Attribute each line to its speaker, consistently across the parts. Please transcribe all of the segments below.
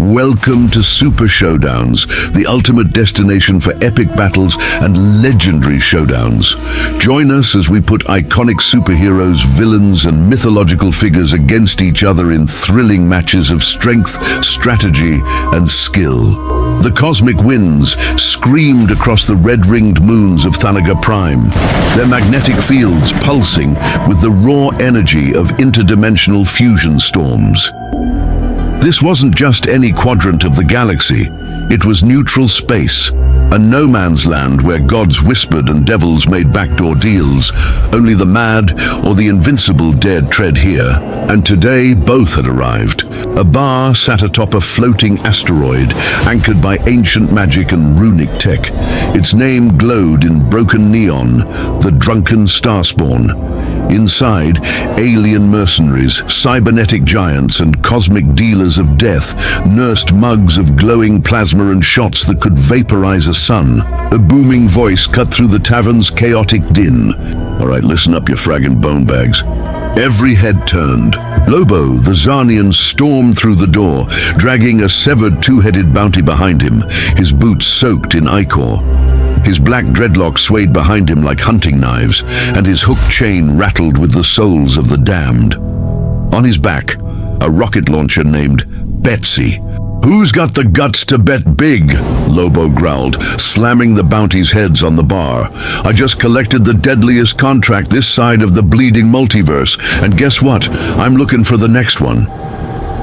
Speaker 1: Welcome to Super Showdowns, the ultimate destination for epic battles and legendary showdowns. Join us as we put iconic superheroes, villains, and mythological figures against each other in thrilling matches of strength, strategy, and skill. The cosmic winds screamed across the red-ringed moons of Thanagar Prime, their magnetic fields pulsing with the raw energy of interdimensional fusion storms. This wasn't just any quadrant of the galaxy. It was neutral space, a no-man's land where gods whispered and devils made backdoor deals. Only the mad or the invincible dared tread here. And today, both had arrived. A bar sat atop a floating asteroid, anchored by ancient magic and runic tech. Its name glowed in broken neon, the Drunken Starspawn. Inside, alien mercenaries, cybernetic giants, and cosmic dealers of death nursed mugs of glowing plasma and shots that could vaporize a sun. A booming voice cut through the tavern's chaotic din. All right, listen up, you fragging bone bags. Every head turned. Lobo, the Czarnian, stormed through the door, dragging a severed two-headed bounty behind him, his boots soaked in ichor. His black dreadlocks swayed behind him like hunting knives, and his hooked chain rattled with the souls of the damned. On his back, a rocket launcher named Betsy. "Who's got the guts to bet big?" Lobo growled, slamming the bounty's heads on the bar. "I just collected the deadliest contract this side of the bleeding multiverse, and guess what? I'm looking for the next one."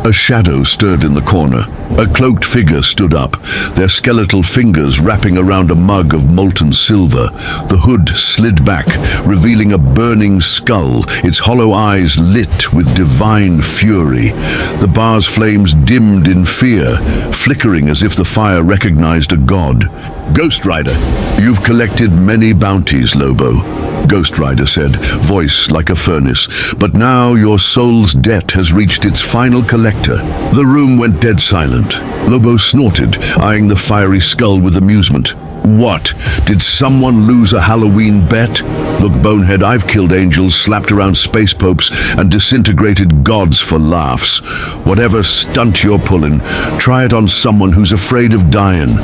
Speaker 1: A shadow stirred in the corner. A cloaked figure stood up, their skeletal fingers wrapping around a mug of molten silver. The hood slid back, revealing a burning skull, its hollow eyes lit with divine fury. The bar's flames dimmed in fear, flickering as if the fire recognized a god. "Ghost Rider, you've collected many bounties, Lobo," Ghost Rider said, voice like a furnace. "But now your soul's debt has reached its final collector." The room went dead silent. Lobo snorted, eyeing the fiery skull with amusement. "What? Did someone lose a Halloween bet? Look, bonehead, I've killed angels, slapped around space popes, and disintegrated gods for laughs. Whatever stunt you're pulling, try it on someone who's afraid of dying."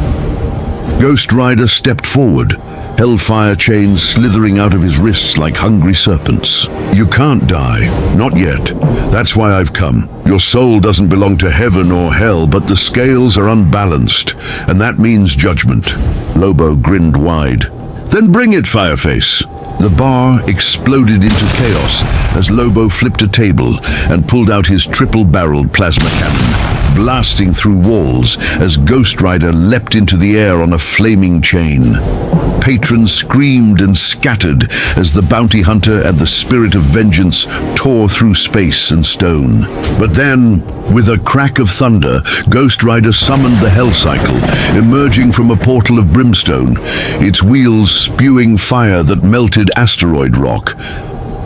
Speaker 1: Ghost Rider stepped forward, hellfire chains slithering out of his wrists like hungry serpents. "You can't die. Not yet. That's why I've come. Your soul doesn't belong to heaven or hell, but the scales are unbalanced, and that means judgment." Lobo grinned wide. "Then bring it, Fireface." The bar exploded into chaos as Lobo flipped a table and pulled out his triple-barreled plasma cannon, blasting through walls as Ghost Rider leapt into the air on a flaming chain. Patrons screamed and scattered as the bounty hunter and the spirit of vengeance tore through space and stone. But then, with a crack of thunder, Ghost Rider summoned the Hell Cycle, emerging from a portal of brimstone, its wheels spewing fire that melted asteroid rock.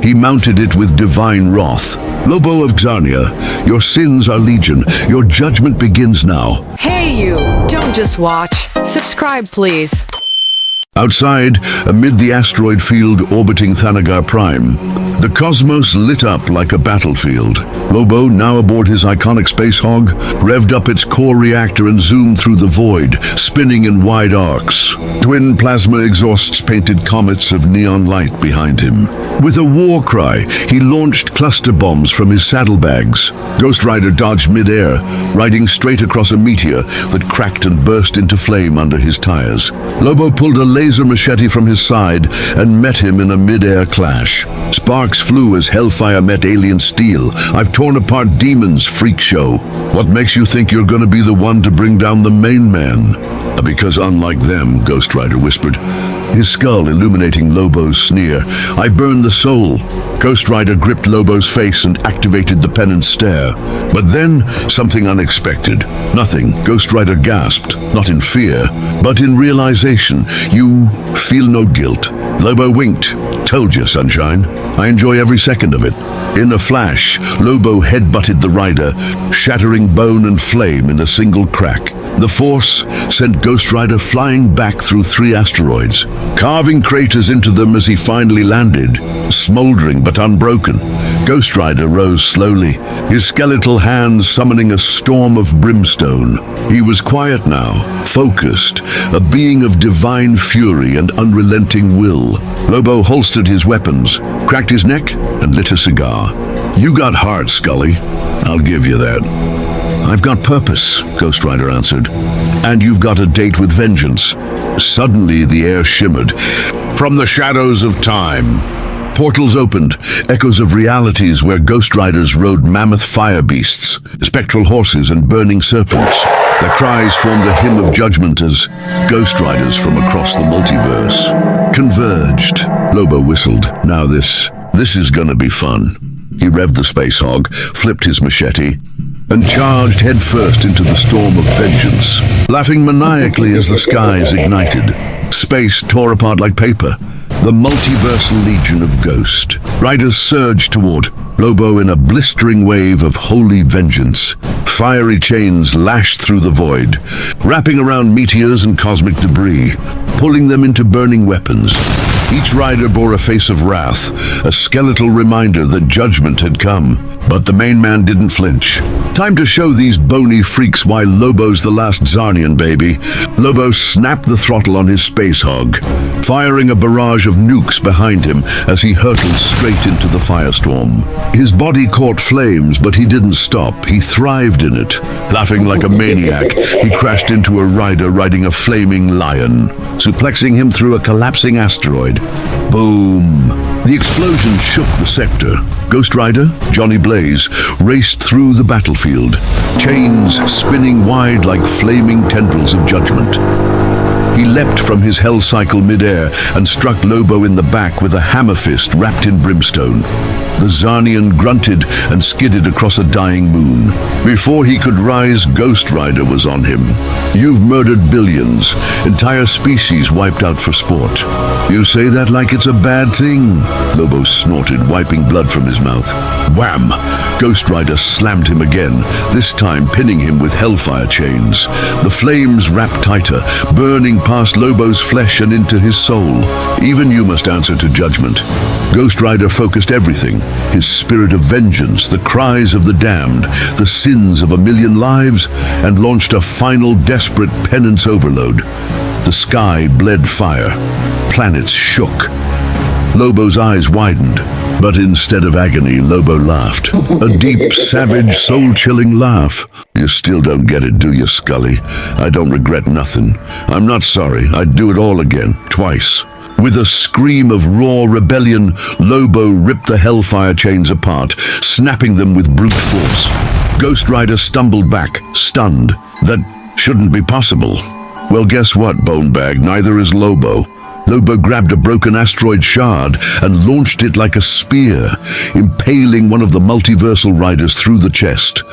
Speaker 1: He mounted it with divine wrath. "Lobo of Czarnia, your sins are legion. Your judgment begins now."
Speaker 2: Hey you, don't just watch. Subscribe please.
Speaker 1: Outside, amid the asteroid field orbiting Thanagar Prime, the cosmos lit up like a battlefield. Lobo, now aboard his iconic space hog, revved up its core reactor and zoomed through the void, spinning in wide arcs. Twin plasma exhausts painted comets of neon light behind him. With a war cry, he launched cluster bombs from his saddlebags. Ghost Rider dodged mid-air, riding straight across a meteor that cracked and burst into flame under his tires. Lobo pulled a laser machete from his side and met him in a mid-air clash. Sparks flew as hellfire met alien steel. "I've torn apart demons, freak show. What makes you think you're gonna be the one to bring down the main man?" "Because unlike them," Ghost Rider whispered, his skull illuminating Lobo's sneer. "I burn the soul." Ghost Rider gripped Lobo's face and activated the penance stare. But then, something unexpected. "Nothing," Ghost Rider gasped, not in fear, but in realization. "You feel no guilt." Lobo winked. "Told you, sunshine. I enjoy every second of it." In a flash, Lobo headbutted the rider, shattering bone and flame in a single crack. The force sent Ghost Rider flying back through 3 asteroids, carving craters into them as he finally landed. Smoldering but unbroken, Ghost Rider rose slowly, his skeletal hands summoning a storm of brimstone. He was quiet now, focused, a being of divine fury and unrelenting will. Lobo holstered his weapons, cracked his neck, and lit a cigar. "You got heart, Scully. I'll give you that." "I've got purpose," Ghost Rider answered. "And you've got a date with vengeance." Suddenly the air shimmered. From the shadows of time, portals opened, echoes of realities where Ghost Riders rode mammoth fire beasts, spectral horses and burning serpents. Their cries formed a hymn of judgment as Ghost Riders from across the multiverse converged. Lobo whistled. "Now this is gonna be fun." He revved the space hog, flipped his machete, and charged headfirst into the storm of vengeance, laughing maniacally as the skies ignited. Space tore apart like paper. The multiversal legion of Ghost Riders surged toward Lobo in a blistering wave of holy vengeance. Fiery chains lashed through the void, wrapping around meteors and cosmic debris, pulling them into burning weapons. Each rider bore a face of wrath, a skeletal reminder that judgment had come. But the main man didn't flinch. Time to show these bony freaks why Lobo's the last Czarnian, baby. Lobo snapped the throttle on his space hog, firing a barrage of nukes behind him as he hurtled straight into the firestorm. His body caught flames, but he didn't stop. He thrived in it. Laughing like a maniac, he crashed into a rider riding a flaming lion, suplexing him through a collapsing asteroid. Boom! The explosion shook the sector. Ghost Rider, Johnny Blaze, raced through the battlefield, chains spinning wide like flaming tendrils of judgment. He leapt from his hell cycle midair and struck Lobo in the back with a hammer fist wrapped in brimstone. The Czarnian grunted and skidded across a dying moon. Before he could rise, Ghost Rider was on him. "You've murdered billions, entire species wiped out for sport. You say that like it's a bad thing," Lobo snorted, wiping blood from his mouth. Wham! Ghost Rider slammed him again, this time pinning him with hellfire chains. The flames wrapped tighter, burning past Lobo's flesh and into his soul. "Even you must answer to judgment." Ghost Rider focused everything, his spirit of vengeance, the cries of the damned, the sins of 1,000,000 lives, and launched a final desperate penance overload. The sky bled fire. Planets shook. Lobo's eyes widened, but instead of agony, Lobo laughed. A deep, savage, soul-chilling laugh. "You still don't get it, do you, Scully? I don't regret nothing. I'm not sorry. I'd do it all again, twice." With a scream of raw rebellion, Lobo ripped the hellfire chains apart, snapping them with brute force. Ghost Rider stumbled back, stunned. That shouldn't be possible. Well, guess what, Bonebag? Neither is Lobo. Lobo grabbed a broken asteroid shard and launched it like a spear, impaling one of the multiversal riders through the chest.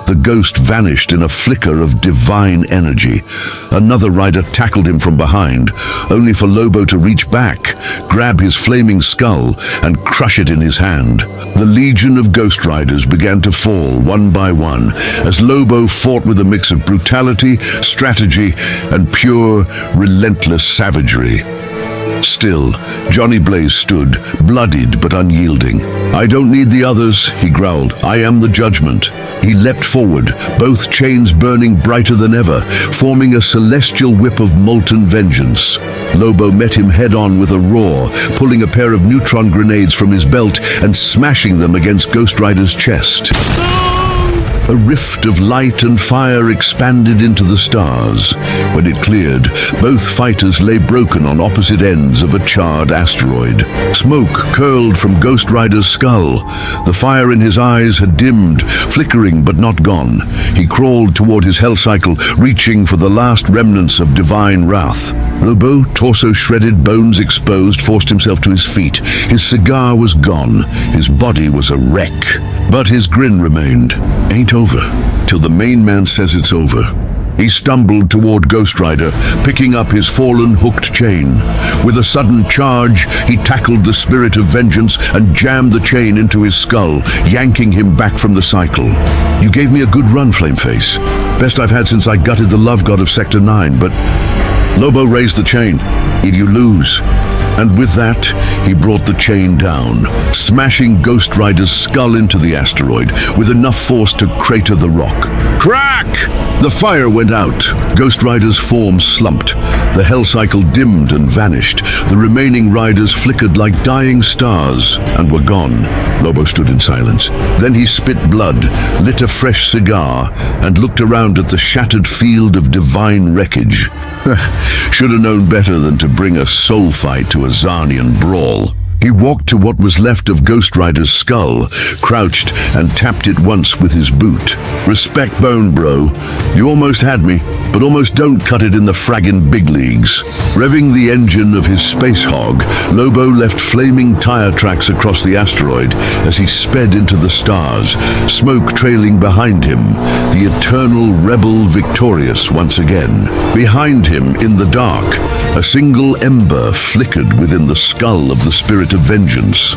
Speaker 1: The ghost vanished in a flicker of divine energy. Another rider tackled him from behind, only for Lobo to reach back, grab his flaming skull, and crush it in his hand. The legion of Ghost Riders began to fall one by one, as Lobo fought with a mix of brutality, strategy, and pure, relentless savagery. Still, Johnny Blaze stood, bloodied but unyielding. "I don't need the others," he growled. "I am the judgment." He leapt forward, both chains burning brighter than ever, forming a celestial whip of molten vengeance. Lobo met him head-on with a roar, pulling a pair of neutron grenades from his belt and smashing them against Ghost Rider's chest. A rift of light and fire expanded into the stars. When it cleared, both fighters lay broken on opposite ends of a charred asteroid. Smoke curled from Ghost Rider's skull. The fire in his eyes had dimmed, flickering but not gone. He crawled toward his hell cycle, reaching for the last remnants of divine wrath. Lobo, torso shredded, bones exposed, forced himself to his feet. His cigar was gone. His body was a wreck. But his grin remained. "Ain't over till the main man says it's over." He stumbled toward Ghost Rider, picking up his fallen hooked chain. With a sudden charge, he tackled the spirit of vengeance and jammed the chain into his skull, yanking him back from the cycle. You gave me a good run, Flameface. Best I've had since I gutted the love god of Sector 9, but... Lobo raised the chain. You lose. And with that, he brought the chain down, smashing Ghost Rider's skull into the asteroid with enough force to crater the rock. Crack! The fire went out. Ghost Rider's form slumped. The hell cycle dimmed and vanished. The remaining riders flickered like dying stars and were gone. Lobo stood in silence. Then he spit blood, lit a fresh cigar, and looked around at the shattered field of divine wreckage. Should have known better than to bring a soul fight to a Czarnian brawl. He walked to what was left of Ghost Rider's skull, crouched and tapped it once with his boot. Respect bone, bro. You almost had me, but almost don't cut it in the fraggin' big leagues. Revving the engine of his space hog, Lobo left flaming tire tracks across the asteroid as he sped into the stars, smoke trailing behind him, the eternal rebel victorious once again. Behind him, in the dark, a single ember flickered within the skull of the spirit of vengeance.